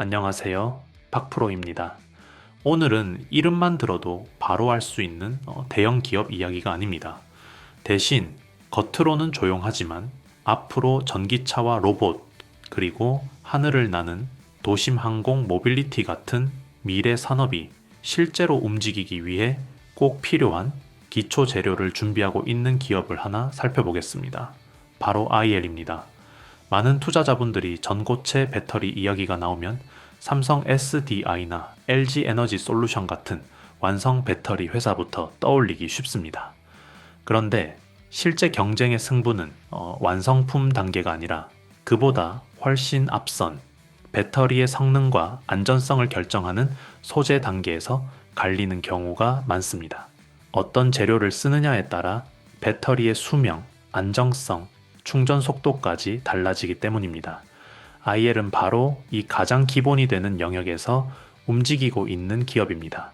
안녕하세요. 박프로입니다. 오늘은 이름만 들어도 바로 알 수 있는 대형 기업 이야기가 아닙니다. 대신 겉으로는 조용하지만 앞으로 전기차와 로봇, 그리고 하늘을 나는 도심 항공 모빌리티 같은 미래 산업이 실제로 움직이기 위해 꼭 필요한 기초 재료를 준비하고 있는 기업을 하나 살펴보겠습니다. 바로 IL입니다. 많은 투자자분들이 전고체 배터리 이야기가 나오면 삼성 SDI나 LG 에너지 솔루션 같은 완성 배터리 회사부터 떠올리기 쉽습니다. 그런데 실제 경쟁의 승부는 완성품 단계가 아니라 그보다 훨씬 앞선 배터리의 성능과 안전성을 결정하는 소재 단계에서 갈리는 경우가 많습니다. 어떤 재료를 쓰느냐에 따라 배터리의 수명, 안정성, 충전 속도까지 달라지기 때문입니다. IL은 바로 이 가장 기본이 되는 영역에서 움직이고 있는 기업입니다.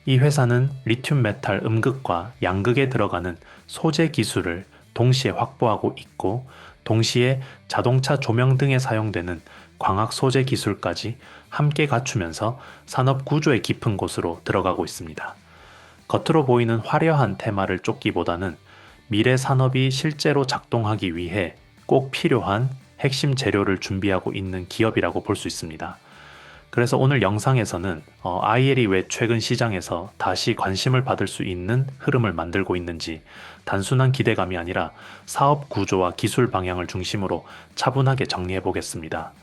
이 회사는 리튬 메탈 음극과 양극에 들어가는 소재 기술을 동시에 확보하고 있고, 동시에 자동차 조명 등에 사용되는 광학 소재 기술까지 함께 갖추면서 산업 구조의 깊은 곳으로 들어가고 있습니다. 겉으로 보이는 화려한 테마를 쫓기보다는 미래 산업이 실제로 작동하기 위해 꼭 필요한 핵심 재료를 준비하고 있는 기업이라고 볼 수 있습니다. 그래서 오늘 영상에서는 IL이 왜 최근 시장에서 다시 관심을 받을 수 있는 흐름을 만들고 있는지, 단순한 기대감이 아니라 사업 구조와 기술 방향을 중심으로 차분하게 정리해 보겠습니다.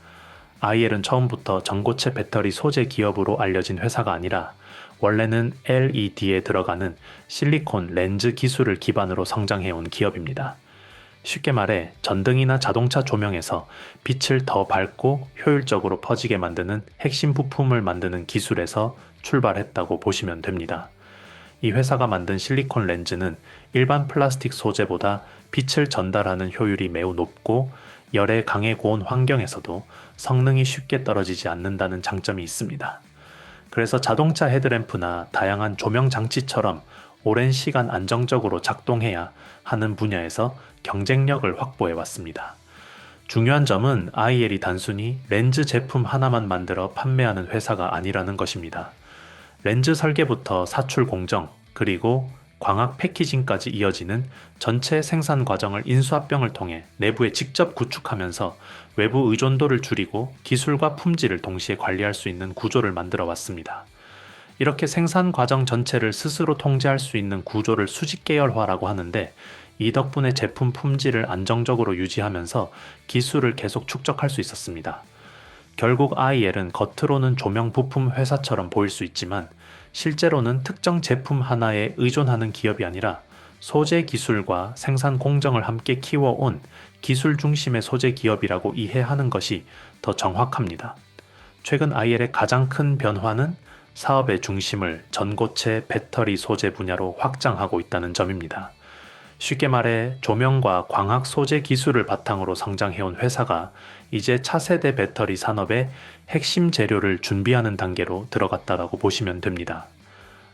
IL은 처음부터 전고체 배터리 소재 기업으로 알려진 회사가 아니라 원래는 LED에 들어가는 실리콘 렌즈 기술을 기반으로 성장해온 기업입니다. 쉽게 말해 전등이나 자동차 조명에서 빛을 더 밝고 효율적으로 퍼지게 만드는 핵심 부품을 만드는 기술에서 출발했다고 보시면 됩니다. 이 회사가 만든 실리콘 렌즈는 일반 플라스틱 소재보다 빛을 전달하는 효율이 매우 높고 열에 강해 고온 환경에서도 성능이 쉽게 떨어지지 않는다는 장점이 있습니다. 그래서 자동차 헤드램프나 다양한 조명 장치처럼 오랜 시간 안정적으로 작동해야 하는 분야에서 경쟁력을 확보해 왔습니다. 중요한 점은 IL이 단순히 렌즈 제품 하나만 만들어 판매하는 회사가 아니라는 것입니다. 렌즈 설계부터 사출 공정, 그리고 광학 패키징까지 이어지는 전체 생산 과정을 인수합병을 통해 내부에 직접 구축하면서 외부 의존도를 줄이고 기술과 품질을 동시에 관리할 수 있는 구조를 만들어 왔습니다. 이렇게 생산 과정 전체를 스스로 통제할 수 있는 구조를 수직 계열화라고 하는데, 이 덕분에 제품 품질을 안정적으로 유지하면서 기술을 계속 축적할 수 있었습니다. 결국 IL은 겉으로는 조명 부품 회사처럼 보일 수 있지만 실제로는 특정 제품 하나에 의존하는 기업이 아니라 소재 기술과 생산 공정을 함께 키워온 기술 중심의 소재 기업이라고 이해하는 것이 더 정확합니다. 최근 IL의 가장 큰 변화는 사업의 중심을 전고체 배터리 소재 분야로 확장하고 있다는 점입니다. 쉽게 말해 조명과 광학 소재 기술을 바탕으로 성장해온 회사가 이제 차세대 배터리 산업의 핵심 재료를 준비하는 단계로 들어갔다라고 보시면 됩니다.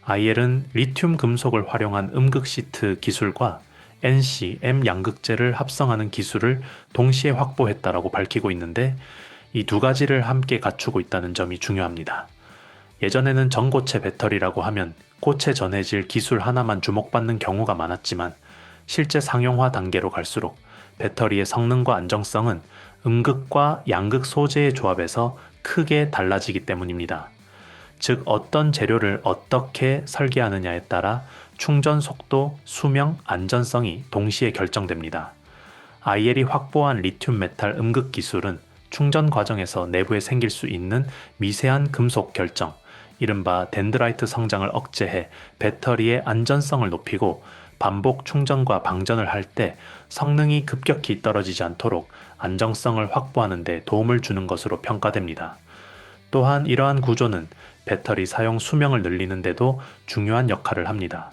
IL은 리튬 금속을 활용한 음극 시트 기술과 NC, M 양극재를 합성하는 기술을 동시에 확보했다라고 밝히고 있는데, 이 두 가지를 함께 갖추고 있다는 점이 중요합니다. 예전에는 전고체 배터리라고 하면 고체 전해질 기술 하나만 주목받는 경우가 많았지만 실제 상용화 단계로 갈수록 배터리의 성능과 안정성은 음극과 양극 소재의 조합에서 크게 달라지기 때문입니다. 즉 어떤 재료를 어떻게 설계하느냐에 따라 충전 속도, 수명, 안전성이 동시에 결정됩니다. IL이 확보한 리튬 메탈 음극 기술은 충전 과정에서 내부에 생길 수 있는 미세한 금속 결정, 이른바 덴드라이트 성장을 억제해 배터리의 안전성을 높이고 반복 충전과 방전을 할 때 성능이 급격히 떨어지지 않도록 안정성을 확보하는 데 도움을 주는 것으로 평가됩니다. 또한 이러한 구조는 배터리 사용 수명을 늘리는 데도 중요한 역할을 합니다.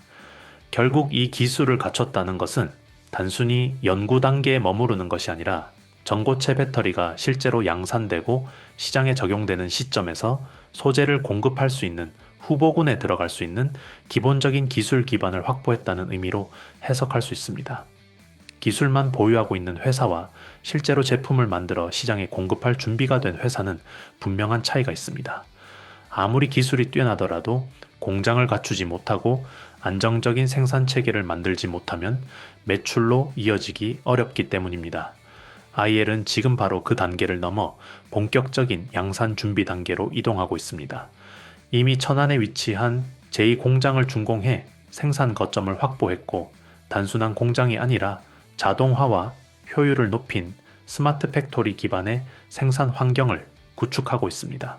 결국 이 기술을 갖췄다는 것은 단순히 연구 단계에 머무르는 것이 아니라 전고체 배터리가 실제로 양산되고 시장에 적용되는 시점에서 소재를 공급할 수 있는 후보군에 들어갈 수 있는 기본적인 기술 기반을 확보했다는 의미로 해석할 수 있습니다. 기술만 보유하고 있는 회사와 실제로 제품을 만들어 시장에 공급할 준비가 된 회사는 분명한 차이가 있습니다. 아무리 기술이 뛰어나더라도 공장을 갖추지 못하고 안정적인 생산 체계를 만들지 못하면 매출로 이어지기 어렵기 때문입니다. IL은 지금 바로 그 단계를 넘어 본격적인 양산 준비 단계로 이동하고 있습니다. 이미 천안에 위치한 제2공장을 준공해 생산 거점을 확보했고 단순한 공장이 아니라 자동화와 효율을 높인 스마트 팩토리 기반의 생산 환경을 구축하고 있습니다.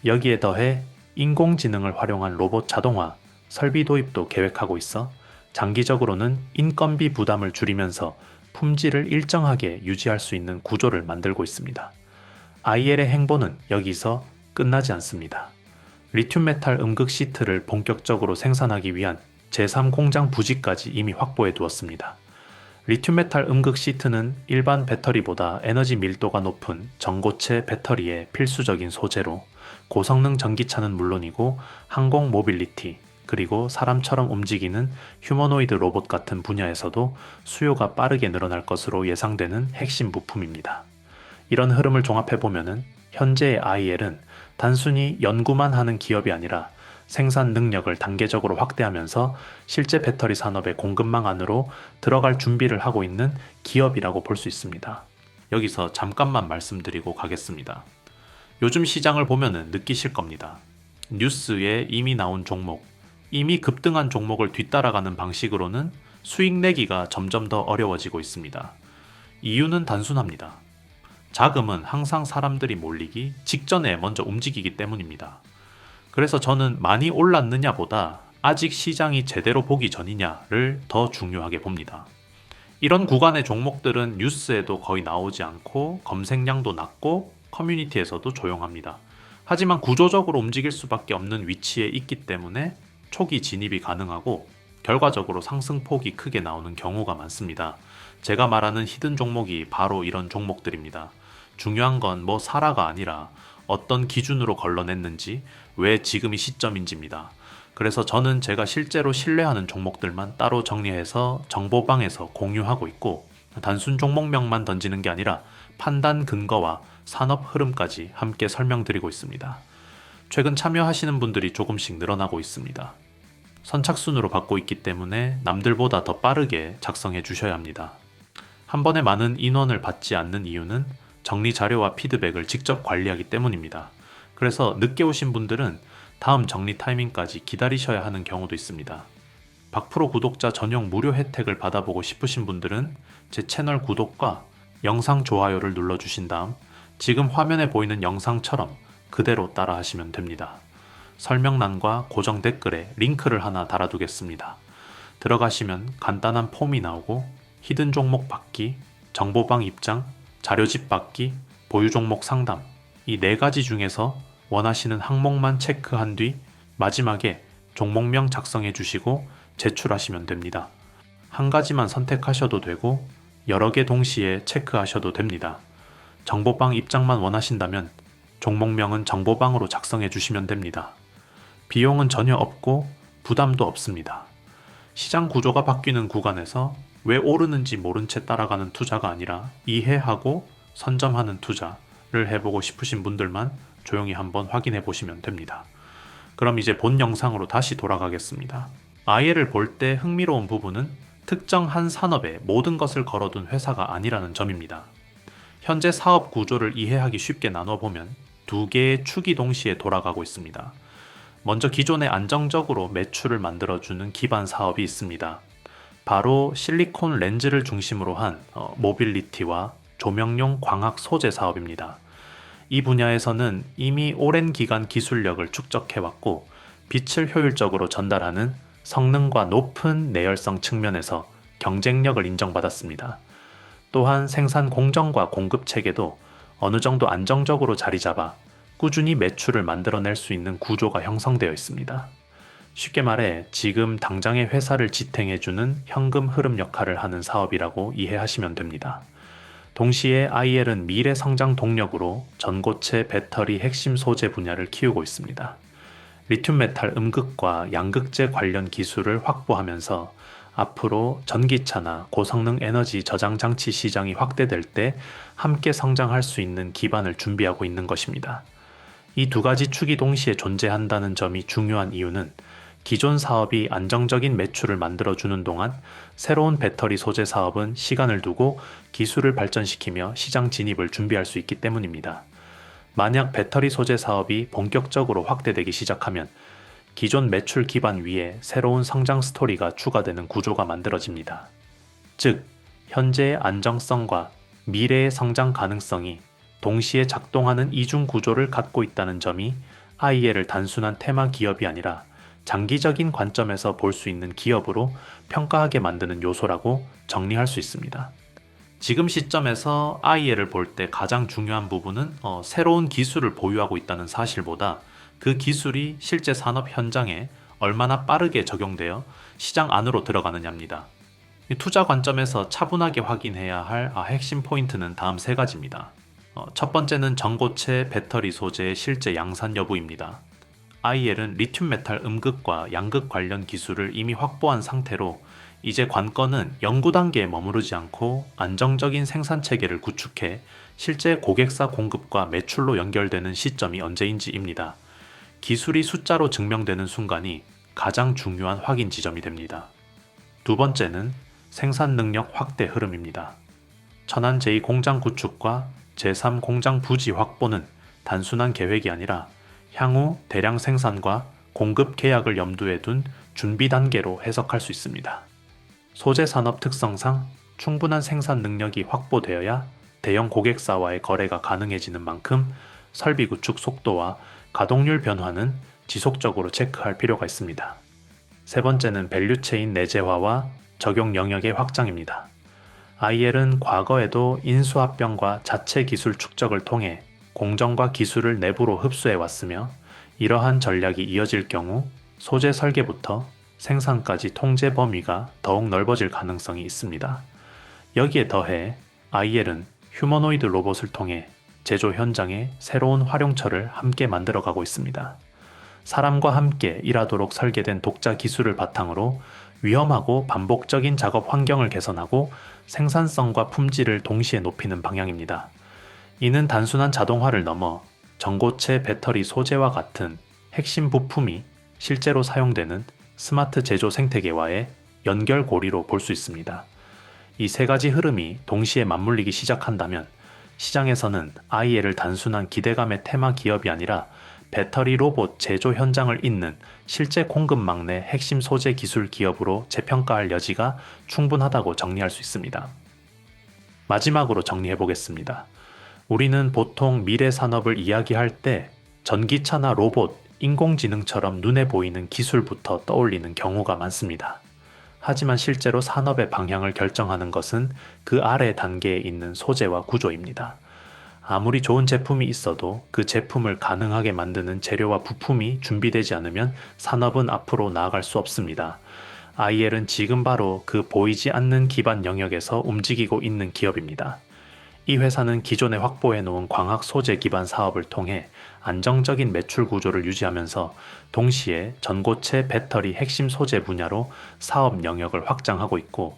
여기에 더해 인공지능을 활용한 로봇 자동화, 설비 도입도 계획하고 있어 장기적으로는 인건비 부담을 줄이면서 품질을 일정하게 유지할 수 있는 구조를 만들고 있습니다. IL의 행보는 여기서 끝나지 않습니다. 리튬 메탈 음극 시트를 본격적으로 생산하기 위한 제3공장 부지까지 이미 확보해 두었습니다. 리튬 메탈 음극 시트는 일반 배터리보다 에너지 밀도가 높은 전고체 배터리의 필수적인 소재로 고성능 전기차는 물론이고 항공 모빌리티, 그리고 사람처럼 움직이는 휴머노이드 로봇 같은 분야에서도 수요가 빠르게 늘어날 것으로 예상되는 핵심 부품입니다. 이런 흐름을 종합해보면 현재의 IL은 단순히 연구만 하는 기업이 아니라 생산 능력을 단계적으로 확대하면서 실제 배터리 산업의 공급망 안으로 들어갈 준비를 하고 있는 기업이라고 볼 수 있습니다. 여기서 잠깐만 말씀드리고 가겠습니다. 요즘 시장을 보면 느끼실 겁니다. 뉴스에 이미 나온 종목, 이미 급등한 종목을 뒤따라가는 방식으로는 수익 내기가 점점 더 어려워지고 있습니다. 이유는 단순합니다. 자금은 항상 사람들이 몰리기 직전에 먼저 움직이기 때문입니다. 그래서 저는 많이 올랐느냐보다 아직 시장이 제대로 보기 전이냐를 더 중요하게 봅니다. 이런 구간의 종목들은 뉴스에도 거의 나오지 않고 검색량도 낮고 커뮤니티에서도 조용합니다. 하지만 구조적으로 움직일 수밖에 없는 위치에 있기 때문에 초기 진입이 가능하고 결과적으로 상승폭이 크게 나오는 경우가 많습니다. 제가 말하는 히든 종목이 바로 이런 종목들입니다. 중요한 건 뭐 사라가 아니라 어떤 기준으로 걸러냈는지, 왜 지금이 시점인지입니다. 그래서 저는 제가 실제로 신뢰하는 종목들만 따로 정리해서 정보방에서 공유하고 있고, 단순 종목명만 던지는 게 아니라 판단 근거와 산업 흐름까지 함께 설명드리고 있습니다. 최근 참여하시는 분들이 조금씩 늘어나고 있습니다. 선착순으로 받고 있기 때문에 남들보다 더 빠르게 작성해 주셔야 합니다. 한 번에 많은 인원을 받지 않는 이유는 정리 자료와 피드백을 직접 관리하기 때문입니다. 그래서 늦게 오신 분들은 다음 정리 타이밍까지 기다리셔야 하는 경우도 있습니다. 박프로 구독자 전용 무료 혜택을 받아보고 싶으신 분들은 제 채널 구독과 영상 좋아요를 눌러주신 다음 지금 화면에 보이는 영상처럼 그대로 따라 하시면 됩니다. 설명란과 고정 댓글에 링크를 하나 달아두겠습니다. 들어가시면 간단한 폼이 나오고 히든 종목 받기, 정보방 입장, 자료집 받기, 보유 종목 상담, 이 4가지 중에서 원하시는 항목만 체크한 뒤 마지막에 종목명 작성해 주시고 제출하시면 됩니다. 한 가지만 선택하셔도 되고 여러 개 동시에 체크하셔도 됩니다. 정보방 입장만 원하신다면 종목명은 정보방으로 작성해 주시면 됩니다. 비용은 전혀 없고 부담도 없습니다. 시장 구조가 바뀌는 구간에서 왜 오르는지 모른 채 따라가는 투자가 아니라 이해하고 선점하는 투자를 해보고 싶으신 분들만 조용히 한번 확인해 보시면 됩니다. 그럼 이제 본 영상으로 다시 돌아가겠습니다. IL을 볼 때 흥미로운 부분은 특정 한 산업에 모든 것을 걸어둔 회사가 아니라는 점입니다. 현재 사업 구조를 이해하기 쉽게 나눠보면 2개의 축이 동시에 돌아가고 있습니다. 먼저 기존에 안정적으로 매출을 만들어주는 기반 사업이 있습니다. 바로 실리콘 렌즈를 중심으로 한 모빌리티와 조명용 광학 소재 사업입니다. 이 분야에서는 이미 오랜 기간 기술력을 축적해왔고 빛을 효율적으로 전달하는 성능과 높은 내열성 측면에서 경쟁력을 인정받았습니다. 또한 생산 공정과 공급 체계도 어느 정도 안정적으로 자리 잡아 꾸준히 매출을 만들어낼 수 있는 구조가 형성되어 있습니다. 쉽게 말해 지금 당장의 회사를 지탱해주는 현금 흐름 역할을 하는 사업이라고 이해하시면 됩니다. 동시에 IL은 미래 성장 동력으로 전고체 배터리 핵심 소재 분야를 키우고 있습니다. 리튬 메탈 음극과 양극재 관련 기술을 확보하면서 앞으로 전기차나 고성능 에너지 저장 장치 시장이 확대될 때 함께 성장할 수 있는 기반을 준비하고 있는 것입니다. 이 두 가지 축이 동시에 존재한다는 점이 중요한 이유는 기존 사업이 안정적인 매출을 만들어주는 동안 새로운 배터리 소재 사업은 시간을 두고 기술을 발전시키며 시장 진입을 준비할 수 있기 때문입니다. 만약 배터리 소재 사업이 본격적으로 확대되기 시작하면 기존 매출 기반 위에 새로운 성장 스토리가 추가되는 구조가 만들어집니다. 즉, 현재의 안정성과 미래의 성장 가능성이 동시에 작동하는 이중 구조를 갖고 있다는 점이 IEL을 단순한 테마 기업이 아니라 장기적인 관점에서 볼 수 있는 기업으로 평가하게 만드는 요소라고 정리할 수 있습니다. 지금 시점에서 IEL을 볼 때 가장 중요한 부분은 새로운 기술을 보유하고 있다는 사실보다 그 기술이 실제 산업 현장에 얼마나 빠르게 적용되어 시장 안으로 들어가느냐입니다. 투자 관점에서 차분하게 확인해야 할 핵심 포인트는 다음 세 가지입니다. 첫 번째는 전고체 배터리 소재의 실제 양산 여부입니다. IEL은 리튬 메탈 음극과 양극 관련 기술을 이미 확보한 상태로 이제 관건은 연구 단계에 머무르지 않고 안정적인 생산 체계를 구축해 실제 고객사 공급과 매출로 연결되는 시점이 언제인지입니다. 기술이 숫자로 증명되는 순간이 가장 중요한 확인 지점이 됩니다. 두 번째는 생산 능력 확대 흐름입니다. 천안 제2공장 구축과 제3 공장 부지 확보는 단순한 계획이 아니라 향후 대량 생산과 공급 계약을 염두에 둔 준비 단계로 해석할 수 있습니다. 소재 산업 특성상 충분한 생산 능력이 확보되어야 대형 고객사와의 거래가 가능해지는 만큼 설비 구축 속도와 가동률 변화는 지속적으로 체크할 필요가 있습니다. 세 번째는 밸류체인 내재화와 적용 영역의 확장입니다. IEL은 과거에도 인수합병과 자체 기술 축적을 통해 공정과 기술을 내부로 흡수해 왔으며 이러한 전략이 이어질 경우 소재 설계부터 생산까지 통제 범위가 더욱 넓어질 가능성이 있습니다. 여기에 더해 IEL은 휴머노이드 로봇을 통해 제조 현장에 새로운 활용처를 함께 만들어가고 있습니다. 사람과 함께 일하도록 설계된 독자 기술을 바탕으로 위험하고 반복적인 작업 환경을 개선하고 생산성과 품질을 동시에 높이는 방향입니다. 이는 단순한 자동화를 넘어 전고체 배터리 소재와 같은 핵심 부품이 실제로 사용되는 스마트 제조 생태계와의 연결고리로 볼 수 있습니다. 이 세 가지 흐름이 동시에 맞물리기 시작한다면 시장에서는 IEL을 단순한 기대감의 테마 기업이 아니라 배터리 로봇 제조 현장을 잇는 실제 공급망 내 핵심 소재 기술 기업으로 재평가할 여지가 충분하다고 정리할 수 있습니다. 마지막으로 정리해 보겠습니다. 우리는 보통 미래 산업을 이야기할 때 전기차나 로봇, 인공지능처럼 눈에 보이는 기술부터 떠올리는 경우가 많습니다. 하지만 실제로 산업의 방향을 결정하는 것은 그 아래 단계에 있는 소재와 구조입니다. 아무리 좋은 제품이 있어도 그 제품을 가능하게 만드는 재료와 부품이 준비되지 않으면 산업은 앞으로 나아갈 수 없습니다. IEL은 지금 바로 그 보이지 않는 기반 영역에서 움직이고 있는 기업입니다. 이 회사는 기존에 확보해 놓은 광학 소재 기반 사업을 통해 안정적인 매출 구조를 유지하면서 동시에 전고체 배터리 핵심 소재 분야로 사업 영역을 확장하고 있고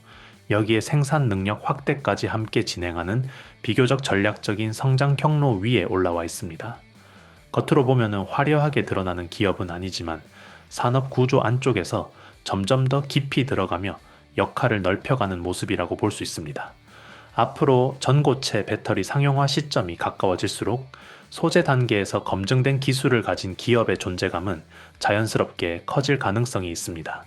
여기에 생산 능력 확대까지 함께 진행하는 비교적 전략적인 성장 경로 위에 올라와 있습니다. 겉으로 보면 화려하게 드러나는 기업은 아니지만 산업 구조 안쪽에서 점점 더 깊이 들어가며 역할을 넓혀가는 모습이라고 볼 수 있습니다. 앞으로 전고체 배터리 상용화 시점이 가까워질수록 소재 단계에서 검증된 기술을 가진 기업의 존재감은 자연스럽게 커질 가능성이 있습니다.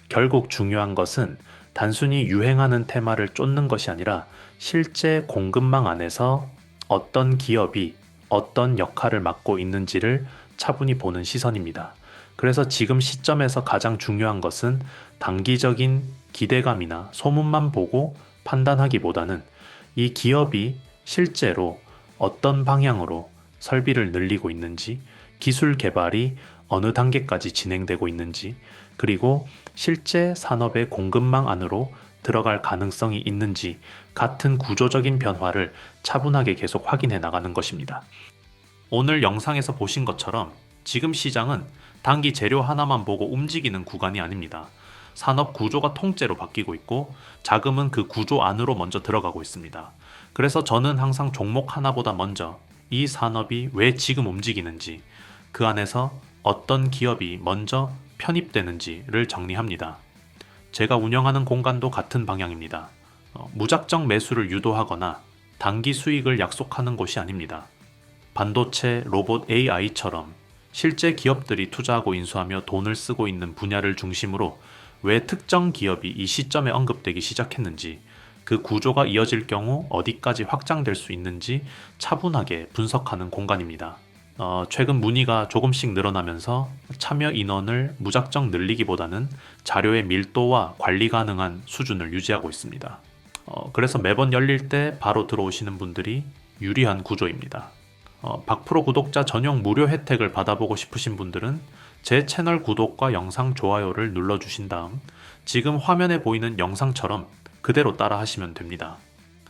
결국 중요한 것은 단순히 유행하는 테마를 쫓는 것이 아니라 실제 공급망 안에서 어떤 기업이 어떤 역할을 맡고 있는지를 차분히 보는 시선입니다. 그래서 지금 시점에서 가장 중요한 것은 단기적인 기대감이나 소문만 보고 판단하기보다는 이 기업이 실제로 어떤 방향으로 설비를 늘리고 있는지, 기술 개발이 어느 단계까지 진행되고 있는지, 그리고 실제 산업의 공급망 안으로 들어갈 가능성이 있는지 같은 구조적인 변화를 차분하게 계속 확인해 나가는 것입니다. 오늘 영상에서 보신 것처럼 지금 시장은 단기 재료 하나만 보고 움직이는 구간이 아닙니다. 산업 구조가 통째로 바뀌고 있고 자금은 그 구조 안으로 먼저 들어가고 있습니다. 그래서 저는 항상 종목 하나보다 먼저 이 산업이 왜 지금 움직이는지, 그 안에서 어떤 기업이 먼저 편입되는지를 정리합니다. 제가 운영하는 공간도 같은 방향입니다. 무작정 매수를 유도하거나 단기 수익을 약속하는 곳이 아닙니다. 반도체, 로봇, AI처럼 실제 기업들이 투자하고 인수하며 돈을 쓰고 있는 분야를 중심으로 왜 특정 기업이 이 시점에 언급되기 시작했는지, 그 구조가 이어질 경우 어디까지 확장될 수 있는지 차분하게 분석하는 공간입니다. 최근 문의가 조금씩 늘어나면서 참여 인원을 무작정 늘리기보다는 자료의 밀도와 관리 가능한 수준을 유지하고 있습니다. 그래서 매번 열릴 때 바로 들어오시는 분들이 유리한 구조입니다. 박프로 구독자 전용 무료 혜택을 받아보고 싶으신 분들은 제 채널 구독과 영상 좋아요를 눌러주신 다음 지금 화면에 보이는 영상처럼 그대로 따라 하시면 됩니다.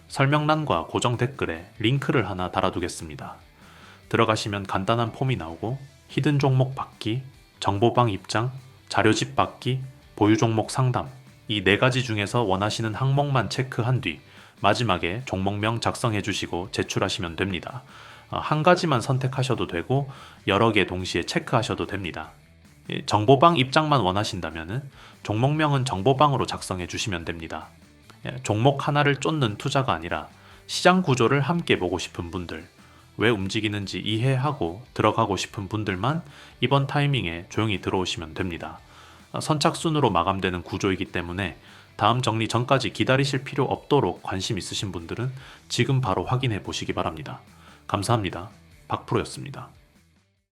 설명란과 고정 댓글에 링크를 하나 달아두겠습니다. 들어가시면 간단한 폼이 나오고 히든 종목 받기, 정보방 입장, 자료집 받기, 보유 종목 상담, 이 4가지 중에서 원하시는 항목만 체크한 뒤 마지막에 종목명 작성해 주시고 제출하시면 됩니다. 한 가지만 선택하셔도 되고 여러 개 동시에 체크하셔도 됩니다. 정보방 입장만 원하신다면 종목명은 정보방으로 작성해 주시면 됩니다. 종목 하나를 쫓는 투자가 아니라 시장 구조를 함께 보고 싶은 분들, 왜 움직이는지 이해하고 들어가고 싶은 분들만 이번 타이밍에 조용히 들어오시면 됩니다. 선착순으로 마감되는 구조이기 때문에 다음 정리 전까지 기다리실 필요 없도록 관심 있으신 분들은 지금 바로 확인해 보시기 바랍니다. 감사합니다. 박프로였습니다.